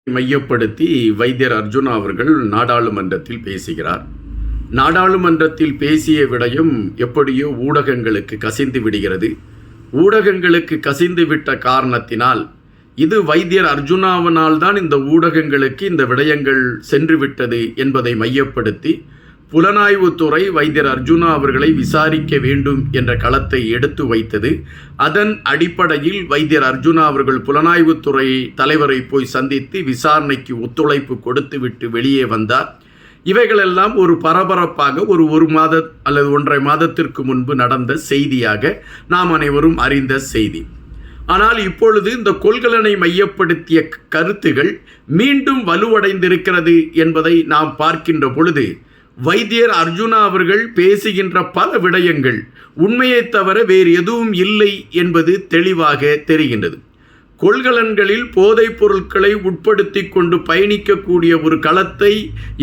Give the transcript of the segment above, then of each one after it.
மையப்படுத்தி வைத்தியர் அர்ஜுனா அவர்கள் நாடாளுமன்றத்தில் பேசுகிறார். நாடாளுமன்றத்தில் பேசிய விடயம் எப்படியோ ஊடகங்களுக்கு கசிந்து விடுகிறது. ஊடகங்களுக்கு கசிந்து விட்ட காரணத்தினால் இது வைத்தியர் அர்ஜுனாவினால் தான் இந்த ஊடகங்களுக்கு இந்த விடயங்கள் சென்று விட்டது என்பதை மையப்படுத்தி புலனாய்வுத்துறை வைத்தியர் அர்ஜுனா அவர்களை விசாரிக்க வேண்டும் என்ற களத்தை எடுத்து வைத்தது. அதன் அடிப்படையில் வைத்தியர் அர்ஜுனா அவர்கள் புலனாய்வுத்துறை தலைவரை போய் சந்தித்து விசாரணைக்கு ஒத்துழைப்பு கொடுத்துவிட்டு வெளியே வந்தார். இவைகளெல்லாம் ஒரு பரபரப்பாக ஒரு மாத அல்லது 1.5 மாதத்திற்கு முன்பு நடந்த செய்தியாக நாம் அனைவரும் அறிந்த செய்தி. ஆனால் இப்பொழுது இந்த கொள்கலனை மையப்படுத்திய கருத்துகள் மீண்டும் வலுவடைந்திருக்கிறது என்பதை நாம் பார்க்கின்ற பொழுது வைத்தியர் அர்ஜுனா அவர்கள் பேசுகின்ற பல விடயங்கள் உண்மையை தவிர வேறு எதுவும் இல்லை என்பது தெளிவாக தெரிகின்றது. கொள்கலன்களில் போதைப் பொருட்களை உட்படுத்தி கொண்டு பயணிக்கக்கூடிய ஒரு களத்தை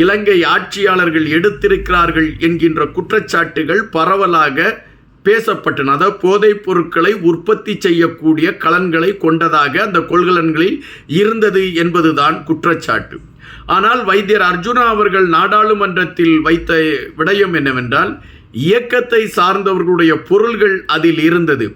இலங்கை ஆட்சியாளர்கள் எடுத்திருக்கிறார்கள் என்கின்ற குற்றச்சாட்டுகள் பரவலாக பேசப்பட்டன. அதாவது போதைப் பொருட்களை உற்பத்தி செய்யக்கூடிய கலன்களை கொண்டதாக அந்த கொள்கலன்களில் இருந்தது என்பதுதான் குற்றச்சாட்டு. ஆனால் வைத்தியர் அர்ஜுனா அவர்கள் நாடாளுமன்றத்தில் வைத்த விடயம் என்னவென்றால், இயக்கத்தை சார்ந்தவர்களுடைய பொருள்கள் அதில் இருந்தது.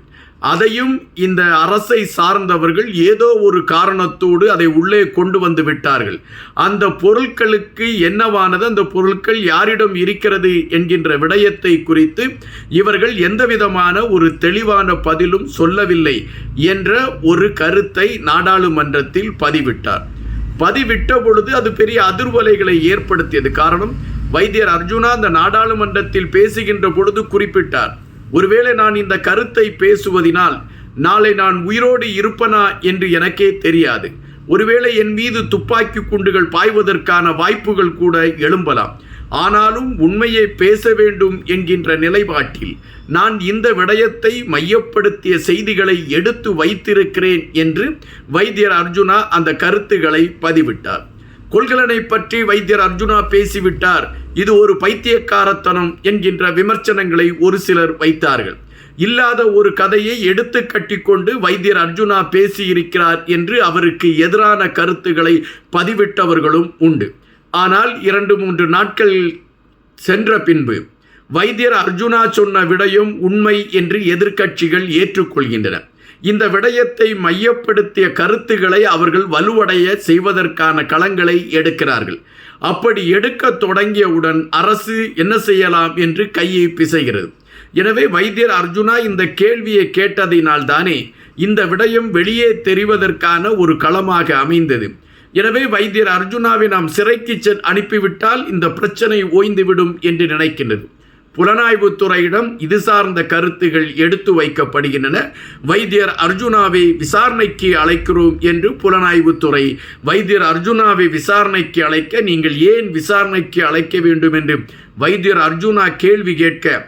அதையும் இந்த அரசை சார்ந்தவர்கள் ஏதோ ஒரு காரணத்தோடு அதை உள்ளே கொண்டு வந்து விட்டார்கள். அந்த பொருட்களுக்கு என்னவானது, அந்த பொருட்கள் யாரிடம் இருக்கிறது என்கின்ற விடயத்தை குறித்து இவர்கள் எந்தவிதமான ஒரு தெளிவான பதிலும் சொல்லவில்லை என்ற ஒரு கருத்தை நாடாளுமன்றத்தில் பதிவிட்ட பொழுது அது பெரிய அதிர்வலைகளை ஏற்படுத்தியது. காரணம், வைத்தியர் அர்ஜுனா அந்த நாடாளுமன்றத்தில் பேசுகின்ற பொழுது குறிப்பிட்டார், ஒருவேளை நான் இந்த கருத்தை பேசுவதினால் நாளை நான் உயிரோடு இருப்பனா என்று எனக்கே தெரியாது. ஒருவேளை என் மீது துப்பாக்கி குண்டுகள் பாய்வதற்கான வாய்ப்புகள் கூட எழும்பலாம். ஆனாலும் உண்மையை பேச வேண்டும் என்கின்ற நிலைப்பாட்டில் நான் இந்த விடயத்தை மையப்படுத்திய செய்திகளை எடுத்து வைத்திருக்கிறேன் என்று வைத்தியர் அர்ஜுனா அந்த கருத்துக்களை பதிவிட்டார். கொள்கலனை பற்றி வைத்தியர் அர்ஜுனா பேசிவிட்டார், இது ஒரு பைத்தியக்காரத்தனம் என்கின்ற விமர்சனங்களை ஒரு சிலர் வைத்தார்கள். இல்லாத ஒரு கதையை எடுத்து கட்டிக்கொண்டு வைத்தியர் அர்ஜுனா பேசியிருக்கிறார் என்று அவருக்கு எதிரான கருத்துக்களை பதிவிட்டவர்களும் உண்டு. ஆனால் 2-3 நாட்கள் சென்ற பின்பு வைத்தியர் அர்ஜுனா சொன்ன விடயம் உண்மை என்று எதிர்க்கட்சிகள் ஏற்றுக்கொள்கின்றன. இந்த விடயத்தை மையப்படுத்திய கருத்துக்களை அவர்கள் வலுவடைய செய்வதற்கான களங்களை எடுக்கிறார்கள். அப்படி எடுக்க தொடங்கியவுடன் அரசு என்ன செய்யலாம் என்று கையை பிசைகிறது. எனவே வைத்தியர் அர்ஜுனா இந்த கேள்வியை கேட்டதினால் தானே இந்த விடயம் வெளியே தெரிவதற்கான ஒரு களமாக அமைந்தது. எனவே வைத்தியர் அர்ஜுனாவை நாம் சிறைக்கு அனுப்பிவிட்டால் இந்த பிரச்சனை ஓய்ந்துவிடும் என்று நினைக்கின்றது. புலனாய்வுத்துறையிடம் இது சார்ந்த கருத்துகள் எடுத்து வைக்கப்படுகின்றன. வைத்தியர் அர்ஜுனாவை விசாரணைக்கு அழைக்கிறோம் என்று புலனாய்வுத்துறை வைத்தியர் அர்ஜுனாவை விசாரணைக்கு அழைக்க, நீங்கள் ஏன் விசாரணைக்கு அழைக்க வேண்டும் என்று வைத்தியர் அர்ஜுனா கேள்வி கேட்க,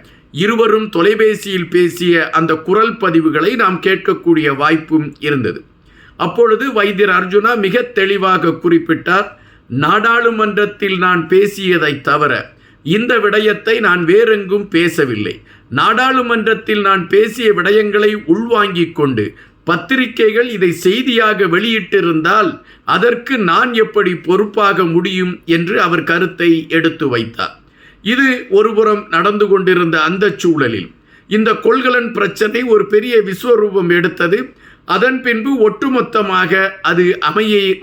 இருவரும் தொலைபேசியில் பேசிய அந்த குரல் பதிவுகளை நாம் கேட்கக்கூடிய வாய்ப்பும் இருந்தது. அப்பொழுது வைத்தியர் அர்ஜுனா மிக தெளிவாக குறிப்பிட்டார், நாடாளுமன்றத்தில் நான் பேசியதை தவிர இந்த விடயத்தை நான் வேறெங்கும் பேசவில்லை. நாடாளுமன்றத்தில் நான் பேசிய விடயங்களை உள்வாங்கிக் கொண்டு பத்திரிகைகள் இதை செய்தியாக வெளியிட்டிருந்தால் அதற்கு நான் எப்படி பொறுப்பாக முடியும் என்று அவர் கருத்தை எடுத்து வைத்தார். இது ஒருபுறம் நடந்து கொண்டிருந்த அந்த சூழலில் இந்த கொள்கலன் பிரச்சனை ஒரு பெரிய விஸ்வரூபம் எடுத்தது. அதன் பின்பு ஒட்டுமொத்தமாக அது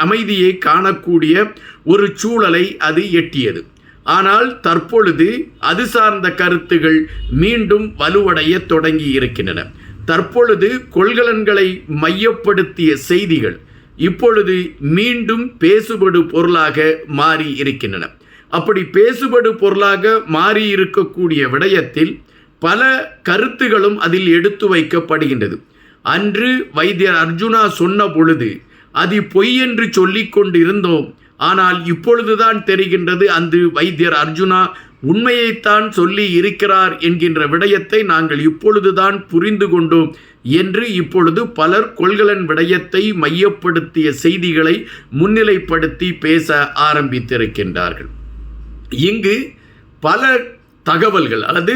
அமைதியை காணக்கூடிய ஒரு சூழலை அது எட்டியது. ஆனால் தற்பொழுது அது சார்ந்த கருத்துகள் மீண்டும் வலுவடைய தொடங்கி இருக்கின்றன. தற்பொழுது கொள்கலன்களை மையப்படுத்திய செய்திகள் இப்பொழுது மீண்டும் பேசுபடு பொருளாக மாறி இருக்கின்றன. அப்படி பேசுபடு பொருளாக மாறி இருக்கக்கூடிய விடயத்தில் பல கருத்துகளும் அதில் எடுத்து வைக்கப்படுகின்றது. அன்று வைத்தியர் அர்ஜுனா சொன்ன பொழுது அது பொய் என்று சொல்லிக் கொண்டு இருந்தோம். ஆனால் இப்பொழுதுதான் தெரிகின்றது அன்று வைத்தியர் அர்ஜுனா உண்மையைத்தான் சொல்லி இருக்கிறார் என்கின்ற விடயத்தை நாங்கள் இப்பொழுதுதான் புரிந்து கொண்டோம் என்று இப்பொழுது பலர் கொள்கலன் விடயத்தை மையப்படுத்திய செய்திகளை முன்னிலைப்படுத்தி பேச ஆரம்பித்திருக்கின்றார்கள். இங்கு பல தகவல்கள் அல்லது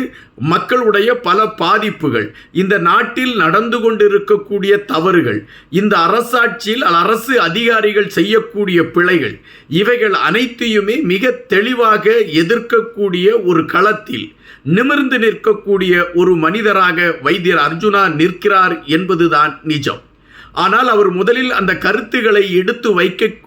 மக்களுடைய பல பாதிப்புகள், இந்த நாட்டில் நடந்து கொண்டிருக்கக்கூடிய தவறுகள், இந்த அரசாட்சியில் அரசு அதிகாரிகள் செய்யக்கூடிய பிழைகள், இவைகள் அனைத்தையுமே மிக தெளிவாக எதிர்க்கக்கூடிய ஒரு களத்தில் நிமிர்ந்து நிற்கக்கூடிய ஒரு மனிதராக வைத்தியர் அர்ஜுனா நிற்கிறார் என்பதுதான் நிஜம். ஆனால் அவர் முதலில் அந்த கருத்துக்களை எடுத்து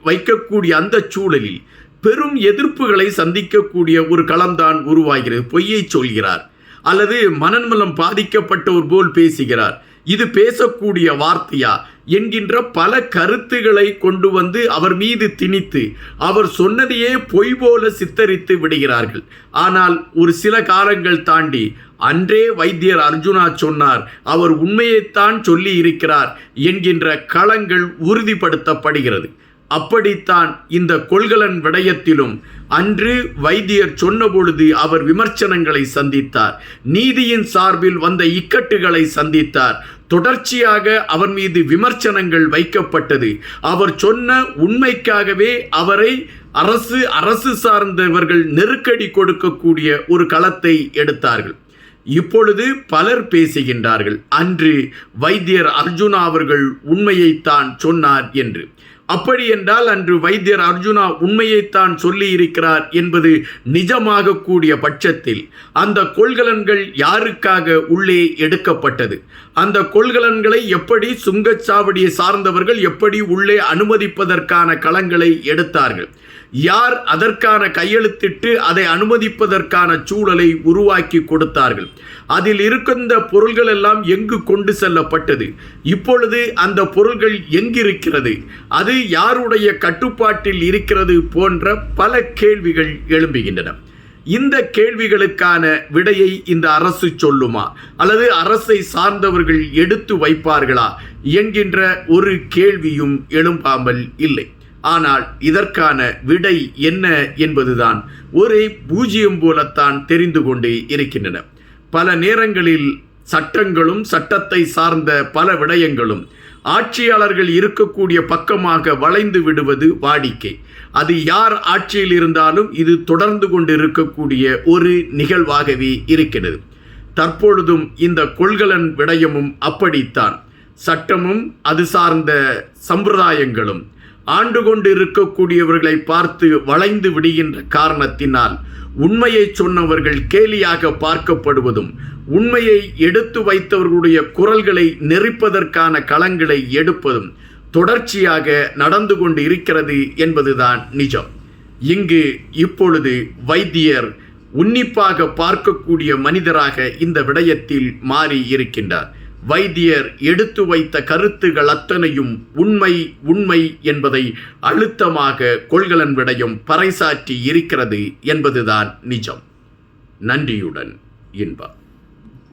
வைக்கக்கூடிய அந்த சூழலில் பெரும் எதிர்ப்புகளை சந்திக்கக்கூடிய ஒரு களம்தான் உருவாகிறது. பொய்யை சொல்கிறார் அல்லது மனநலம் பாதிக்கப்பட்டவர் போல் பேசுகிறார், இது பேசக்கூடிய வார்த்தையா என்கின்ற பல கருத்துக்களை கொண்டு வந்து அவர் மீது திணித்து அவர் சொன்னதையே பொய் போல சித்தரித்து விடுகிறார்கள். ஆனால் ஒரு சில காலங்கள் தாண்டி அன்றே வைத்தியர் அர்ஜுனா சொன்னார், அவர் உண்மையைத்தான் சொல்லி இருக்கிறார் என்கின்ற களங்கள் உறுதிப்படுத்தப்படுகிறது. அப்படித்தான் இந்த கொள்கலன் விடயத்திலும் அன்று வைத்தியர் சொன்ன பொழுது அவர் விமர்சனங்களை சந்தித்தார், நீதியின் சார்பில் வந்த இக்கட்டுகளை சந்தித்தார். தொடர்ச்சியாக அவர் மீது விமர்சனங்கள் வைக்கப்பட்டது. அவர் சொன்ன உண்மைக்காகவே அவரை அரசு சார்ந்தவர்கள் நெருக்கடி கொடுக்கக்கூடிய ஒரு களத்தை எடுத்தார்கள். இப்பொழுது பலர் பேசுகின்றார்கள், அன்று வைத்தியர் அர்ஜுனா அவர்கள் உண்மையைத்தான் சொன்னார் என்று. அப்படி என்றால் அன்று வைத்தியர் அர்ஜுனா உண்மையைத்தான் சொல்லி இருக்கிறார் என்பது நிஜமாக கூடிய பட்சத்தில் அந்த கொள்கலன்கள் யாருக்காக உள்ளே எடுக்கப்பட்டது, அந்த கொள்கலன்களை எப்படி சுங்கச்சாவடியை சார்ந்தவர்கள் எப்படி உள்ளே அனுமதிப்பதற்கான களங்களை எடுத்தார்கள், யார் அதற்கான கையெழுத்திட்டு அதை அனுமதிப்பதற்கான சூழலை உருவாக்கி கொடுத்தார்கள், அதில் இருக்கின்ற பொருள்கள் எல்லாம் எங்கு கொண்டு செல்லப்பட்டது, இப்பொழுது அந்த பொருள்கள் எங்கிருக்கிறது, அது யாருடைய கட்டுப்பாட்டில் இருக்கிறது போன்ற பல கேள்விகள் எழும்புகின்றன. இந்த கேள்விகளுக்கான விடையை இந்த அரசு சொல்லுமா அல்லது அரசை சார்ந்தவர்கள் எடுத்து வைப்பார்களா என்கின்ற ஒரு கேள்வியும் எழும்பாமல் இல்லை. ஆனால் இதற்கான விடை என்ன என்பதுதான் ஒரே பூஜ்ஜியம் போலத்தான் தெரிந்து கொண்டே இருக்கின்றன. பல நேரங்களில் சட்டங்களும் சட்டத்தை சார்ந்த பல விடயங்களும் ஆட்சியாளர்கள் இருக்கக்கூடிய பக்கமாக வளைந்து விடுவது வாடிக்கை. அது யார் ஆட்சியில் இருந்தாலும் இது தொடர்ந்து கொண்டு இருக்கக்கூடிய ஒரு நிகழ்வாகவே இருக்கிறது. தற்பொழுதும் இந்த கொள்கலன் விடயமும் அப்படித்தான். சட்டமும் அது சார்ந்த சம்பிரதாயங்களும் ஆண்டு கொண்டு இருக்கக்கூடியவர்களை பார்த்து வளைந்து விடுகின்ற காரணத்தினால் உண்மையை சொன்னவர்கள் கேலியாக பார்க்கப்படுவதும் உண்மையை எடுத்து வைத்தவர்களுடைய குரல்களை நெரிப்பதற்கான களங்களை எடுப்பதும் தொடர்ச்சியாக நடந்து கொண்டு இருக்கிறது என்பதுதான் நிஜம். இங்கு இப்பொழுது வைத்தியர் உன்னிப்பாக பார்க்கக்கூடிய மனிதராக இந்த விடயத்தில் மாறி இருக்கின்றார். வைத்தியர் எடுத்து வைத்த கருத்துகள் அத்தனையும் உண்மை என்பதை அழுத்தமாக கொள்கலன் விடயம் பறைசாற்றி இருக்கிறது என்பதுதான் நிஜம். நன்றியுடன் இன்பா.